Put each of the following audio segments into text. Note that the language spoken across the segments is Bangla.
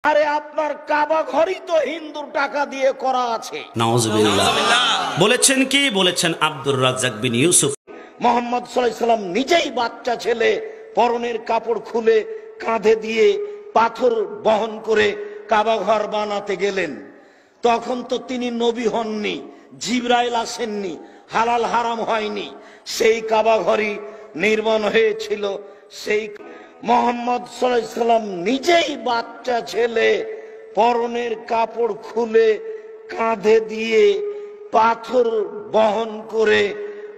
আরে আপনার কাবা ঘরই তো হিন্দুর টাকা দিয়ে করা আছে। নাউজুবিল্লাহ। বলেছেন কি? বলেছেন আব্দুর রাজ্জাক বিন ইউসুফ। মোহাম্মদ সাল্লাল্লাহু আলাইহি ওয়াসাল্লাম নিজেই বাচ্চা ছেলে পরনের কাপড় খুলে কাঁধে দিয়ে পাথর বহন করে কাবা ঘর বানাতে গেলেন। তখন তো তিনি নবী হননি, জিবরাইল আসেননি, হালাল হারাম হয়নি, সেই কাবা ঘরই নির্মাণ হয়েছিল। সেই মোহাম্মদ সাল্লাল্লাহু আলাইহি ওয়াসাল্লাম নিজেই বাচ্চা ছেলে পরনের কাপড় খুলে কাঁধে দিয়ে পাথর বহন করে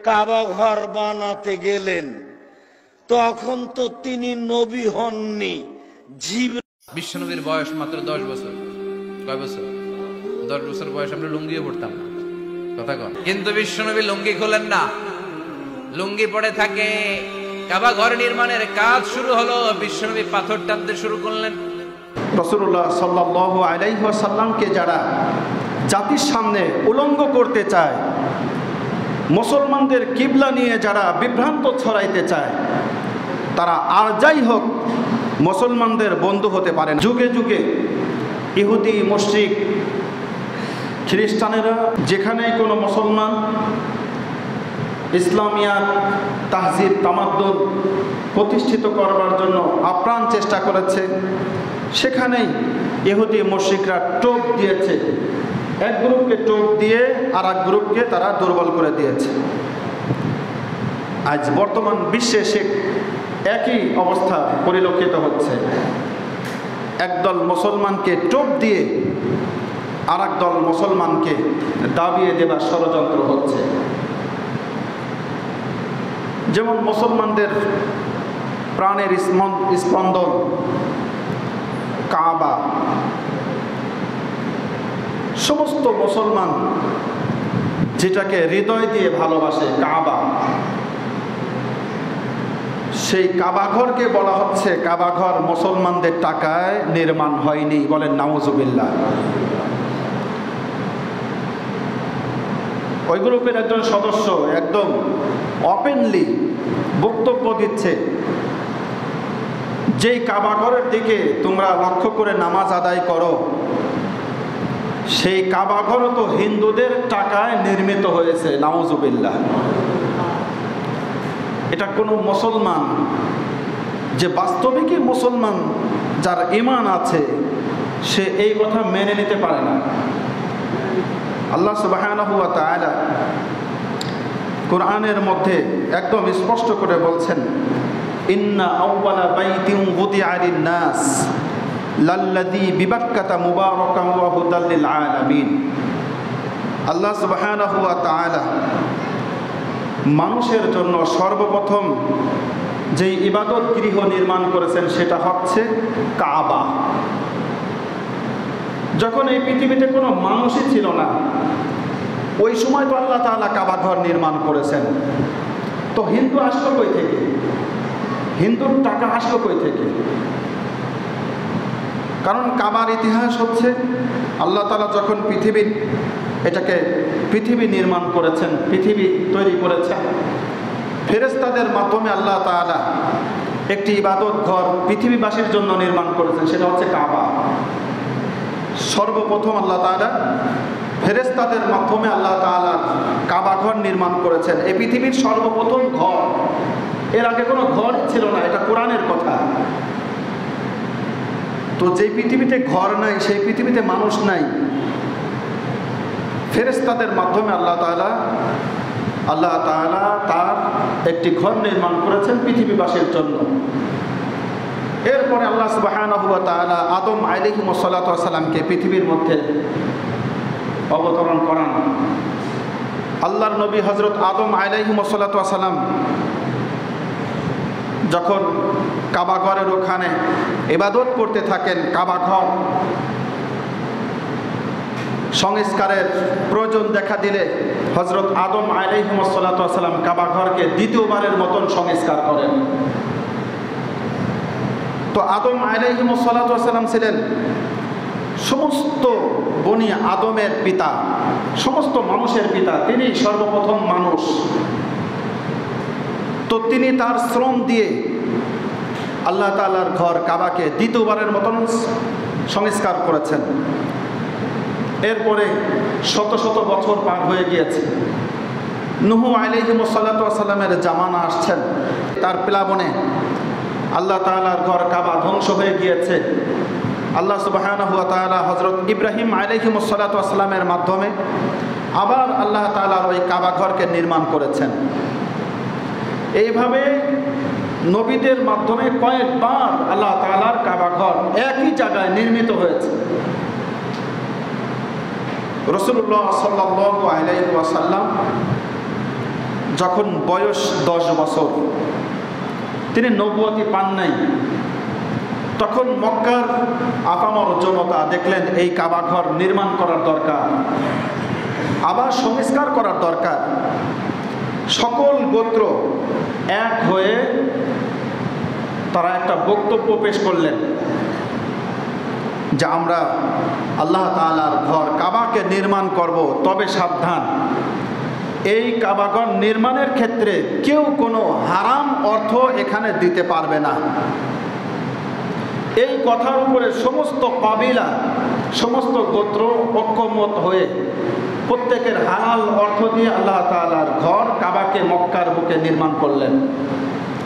কাবা ঘর বানাতে গেলেন। তখন তো তিনি নবী হননি, বিশ্বনবীর বয়স মাত্র 10 বছর। কয় বছর? 10 বছর বয়স আমরা লুঙ্গিও পড়তাম না, কথা কন। কিন্তু বিশ্বনবী লুঙ্গি খোলেন না, লুঙ্গি পড়ে থাকে। কাবা ঘর নির্মাণের কাজ শুরু হলো, বিশ্বনবী পাথর টানতে শুরু করলেন। রাসূলুল্লাহ সাল্লাল্লাহু আলাইহি ওয়াসাল্লামকে যারা জাতির সামনে উলঙ্গ করতে চায়, মুসলমানদের কিবলা নিয়ে যারা বিভ্রান্ত ছড়াইতে চায়, তারা আর যাই হোক মুসলমানদের বন্ধু হতে পারে না। যুগে যুগে ইহুদি, মুশরিক, খ্রিস্টানেরা যেখানেই কোনো মুসলমান ইসলামিয়াত, তাহজিব, তামাদ্দুন প্রতিষ্ঠিত করবার জন্য আপ্রাণ চেষ্টা করেছে, সেখানেই ইহুদি মুশরিকরা টোপ দিয়েছে। এক গ্রুপকে টোপ দিয়ে আর এক গ্রুপকে তারা দুর্বল করে দিয়েছে। আজ বর্তমান বিশ্বে সে একই অবস্থা পরিলক্ষিত হচ্ছে। একদল মুসলমানকে টোপ দিয়ে আর একদল মুসলমানকে দাবিয়ে দেবার ষড়যন্ত্র হচ্ছে। যেমন মুসলমানদের প্রাণের স্পন্দন কাবা, সমস্ত মুসলমান যেটাকে হৃদয় দিয়ে ভালোবাসে কাবা, সেই কাবাঘরকে বলা হচ্ছে কাবাঘর মুসলমানদের টাকায় নির্মাণ হয়নি। বলেন নাউজুবিল্লাহ। ওই গ্রুপের একজন সদস্য একদম ওপেনলি বক্তব্য দিচ্ছে, যেই কাবাঘরের দিকে তোমরা লক্ষ্য করে নামাজ আদায় করো, সেই কাবাঘর তো হিন্দুদের টাকায় নির্মিত হয়েছে। নাউজুবিল্লাহ। এটা কোনো মুসলমান যে বাস্তবিকই মুসলমান, যার ঈমান আছে, সে এই কথা মেনে নিতে পারে না। আল্লাহ সুবহানাহু ওয়া তাআলা কোরআনের মধ্যে একদম স্পষ্ট করে বলছেন, ইন্না আউওয়ালা বাইতিন wudi'a লিন-নাস লাল্লাযী বিবাক্কাতা মুবারাকান ওয়া হুদাল লিল আলামিন। আল্লাহ সুবহানাহু ওয়া তাআলা মানুষের জন্য সর্বপ্রথম যেই ইবাদত গৃহ নির্মাণ করেছেন সেটা হচ্ছে কাবা। যখন এই পৃথিবীতে কোনো মানুষই ছিল না, ওই সময় তো আল্লাহ তাআলা কাবা ঘর নির্মাণ করেছেন। তো হিন্দু আসলো কই থেকে? হিন্দুর টাকা আসলো কই থেকে? কারণ কাবার ইতিহাস হচ্ছে আল্লাহ তাআলা যখন পৃথিবী নির্মাণ করেছেন, পৃথিবী তৈরি করেছেন, ফেরেশতাদের মাধ্যমে আল্লাহ তাআলা একটি ইবাদত ঘর পৃথিবীবাসীর জন্য নির্মাণ করেছেন, সেটা হচ্ছে কাবা। সর্বপ্রথম আল্লাহ তাআলা ফেরেশতাদের মাধ্যমে আল্লাহ তাআলা কাবা ঘর নির্মাণ করেছেন। এই পৃথিবীর সর্বপ্রথম ঘর, এর আগে কোনো ঘর ছিল না, এটা কোরআনের কথা। তো যেই পৃথিবীতে ঘর নাই, সেই পৃথিবীতে মানুষ নাই, ফেরেশতাদের মাধ্যমে আল্লাহ তাআলা তার একটি ঘর নির্মাণ করেছেন পৃথিবীবাসীর জন্য। এরপরে আল্লাহ সুবহানাহু ওয়া তাআলা আদম আলাইহিস সালাতু ওয়াস সালামকে পৃথিবীর মধ্যে অবতরণ করান। আল্লাহর নবী হযরত আদম আলাইহিস সালাতু ওয়াস সালাম যখন কাবা ঘরের ওখানে ইবাদত করতে থাকেন, কাবা ঘর সংস্কারের প্রয়োজন দেখা দিলে হযরত আদম আলাইহিস সালাতু ওয়াস সালাম কাবা ঘরকে দ্বিতীয়বারের মতন সংস্কার করেন। তো আদম আলাইহিস সালাতু ওয়াস সালাম ছিলেন সমস্ত বনি আদমের পিতা, সমস্ত মানুষের পিতা। তিনি সর্বপ্রথম মানুষ। তো তিনি তার শ্রম দিয়ে আল্লাহ তাআলার ঘর কাবাকে দ্বিতীয়বারের মতন সংস্কার করেছেন। এরপরে শত শত বছর পার হয়ে গিয়েছে। নূহ আলাইহিস সালাতু ওয়াস সালামের জামানা আসছেন। তার প্লাবনে আল্লাহ তাআলার ঘর কাবা ধ্বংস হয়ে গিয়েছে। আল্লাহ সুবহানাহু ওয়া তাআলা হযরত ইব্রাহিম আলাইহিস সালাতু ওয়াস সালামের মাধ্যমে আবার আল্লাহ তাআলার ওই কাবা ঘরকে নির্মাণ করেছেন। এইভাবে নবীদের মাধ্যমে কয়েকবার আল্লাহ তাআলার কাবা ঘর একই জায়গায় নির্মিত হয়েছে। রাসূলুল্লাহ সাল্লাল্লাহু আলাইহি ওয়াসাল্লাম যখন বয়স 10 বছর, তিনি নবুয়তি পান নাই, তখন মক্কার আপামর জনতা দেখলেন এই কাবা ঘর নির্মাণ করার দরকার, আবার সংস্কার করার দরকার। সকল গোত্র এক হয়ে তারা একটা বক্তব্য পেশ করলেন যে আমরা আল্লাহ তাআলার ঘর কাবাকে নির্মাণ করব, তবে সাবধান, এই কাবাঘর নির্মাণের ক্ষেত্রে কেউ কোনো হারাম অর্থ এখানে দিতে পারবে না। এই কথার উপরে সমস্ত কাবিলা, সমস্ত গোত্র ঐক্যমত হয়ে প্রত্যেকের হালাল অর্থ দিয়ে আল্লাহ তাআলার ঘর কাবাকে মক্কার বুকে নির্মাণ করলেন,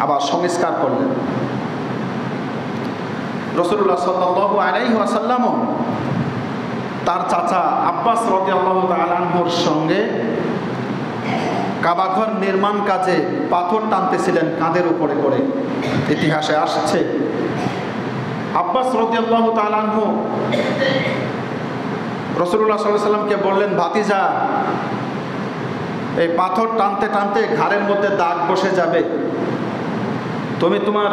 আবার সংস্কার করলেন। রাসূলুল্লাহ সাল্লাল্লাহু আলাইহি ওয়াসাল্লামও তার চাচা আব্বাস রাদিয়াল্লাহু তাআলা আনহুর সঙ্গে কাবাঘর নির্মাণ কাজে পাথর টানতেছিলেন কাঁধের উপরে করে। ইতিহাসে আসছে আব্বাস রাদিয়াল্লাহু তাআলা আনহু রাসূলুল্লাহ সাল্লাল্লাহু আলাইহি ওয়াসাল্লামকে বললেন, ভাতিজা, এই পাথর টানতে টানতে ঘাড়ের মধ্যে দাগ বসে যাবে, তুমি তোমার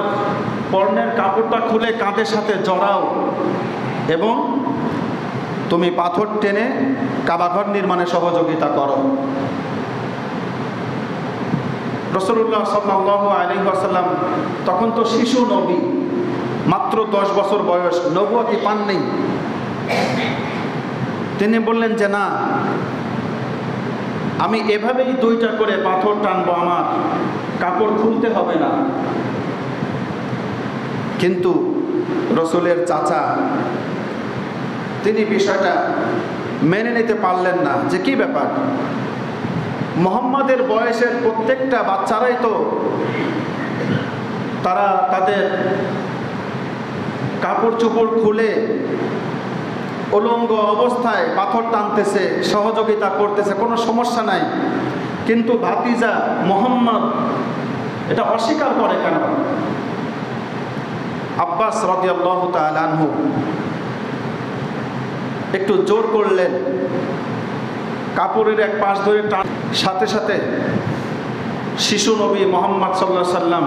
পরনের কাপড়টা খুলে কাঁধের সাথে জড়াও এবং তুমি পাথর টেনে কাবাঘর নির্মাণে সহযোগিতা করো। রাসূলুল্লাহ সাল্লাল্লাহু আলাইহি ওয়াসাল্লাম তখন তো শিশু নবী, মাত্র 10 বছর বয়স, নবুয়তি পান নেই। তিনি বললেন যে না, আমি এভাবেই 2টা করে পাথর টানবো, আমার কাপড় খুলতে হবে না। কিন্তু রসুলের চাচা তিনি বিষয়টা মেনে নিতে পারলেন না, যে কি ব্যাপার, মুহাম্মাদের বয়সের প্রত্যেকটা বাচ্চারাই তো তারা তাদের কাপড় চোপড় খুলে উলঙ্গ অবস্থায় পাথর টানতেছে, সহযোগিতা করতেছে, কোনো সমস্যা নাই, কিন্তু ভাতিজা মুহাম্মদ এটা অস্বীকার করে কেন? আব্বাস রাদিয়াল্লাহু তাআলা আনহু একটু জোর করলেন, কাপড়ের এক পাশ ধরে টান, সাথে সাথে শিশু নবী মুহাম্মদ সাল্লাল্লাহু আলাইহি সাল্লাম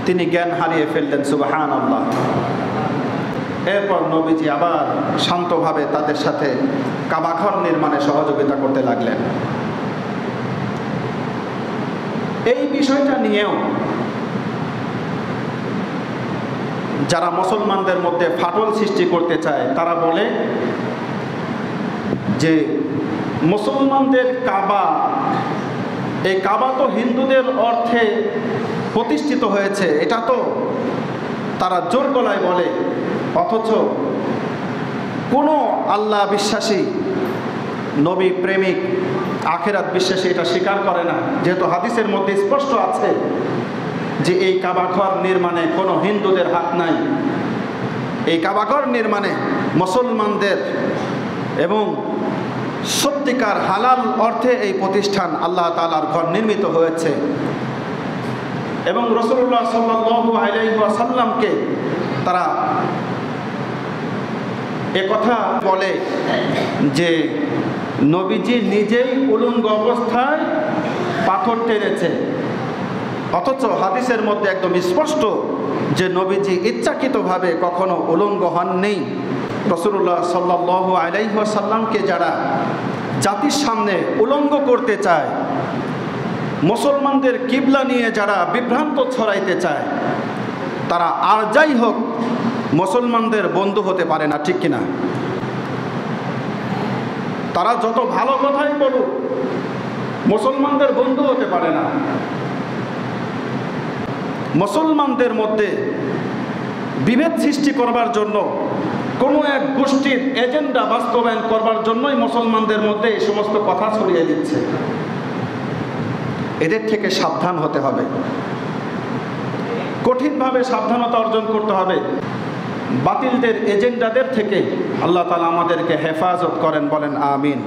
তিনি জ্ঞান হারিয়ে ফেললেন। সুবহানাল্লাহ। এরপর নবীজি আবার শান্তভাবে তাদের সাথে কাবাঘর নির্মাণে সহযোগিতা করতে লাগলেন। এই বিষয়টা নিয়েও যারা মুসলমানদের মধ্যে ফাটল সৃষ্টি করতে চায় তারা বলে যে মুসলমানদের কাবা, এই কাবা তো হিন্দুদের অর্থে প্রতিষ্ঠিত হয়েছে, এটা তো তারা জোর গলায় বলে, অথচ কোনো আল্লাহ বিশ্বাসী, নবী প্রেমিক, আখিরাত বিশ্বাসী এটা স্বীকার করে না, যেহেতু হাদিসের মধ্যে স্পষ্ট আছে যে এই কাবাঘর নির্মাণে কোনো হিন্দুদের হাত নাই। এই কাবাঘর নির্মাণে মুসলমানদের এবং সত্যিকার হালাল অর্থে এই প্রতিষ্ঠান আল্লাহ তাআলার ঘর নির্মিত হয়েছে। এবং রাসূলুল্লাহ সাল্লাল্লাহু আলাইহি ওয়াসাল্লামকে তারা একথা বলে যে নবীজি নিজেই উলঙ্গ অবস্থায় পাথর টেনেছে, অথচ হাদিসের মধ্যে একদম স্পষ্ট যে নবীজি ইচ্ছাকৃতভাবে কখনো উলঙ্গ হননি। রাসূলুল্লাহ সাল্লাল্লাহু আলাইহি ওয়াসাল্লামকে যারা জাতির সামনে উলঙ্গ করতে চায়, মুসলমানদের কিবলা নিয়ে যারা বিভ্রান্ত ছড়াইতে চায়, তারা আর যাই হোক মুসলমানদের বন্ধু হতে পারে না, ঠিক কিনা? তারা যত ভালো কথাই বলুক, মুসলমানদের বন্ধু হতে পারে না। মুসলমানদের মধ্যে বিভেদ সৃষ্টি করবার জন্য কোনো এক গোষ্ঠীর এজেন্ডা বাস্তবায়ন করবার জন্যই মুসলমানদের মধ্যে এই সমস্ত কথা ছড়িয়ে দিচ্ছে। এদের থেকে সাবধান হতে হবে, কঠিনভাবে সাবধানতা অর্জন করতে হবে। বাতিলদের এজেন্ডাদের থেকে আল্লাহ তাআলা আমাদেরকে হেফাজত করেন, বলেন আমিন।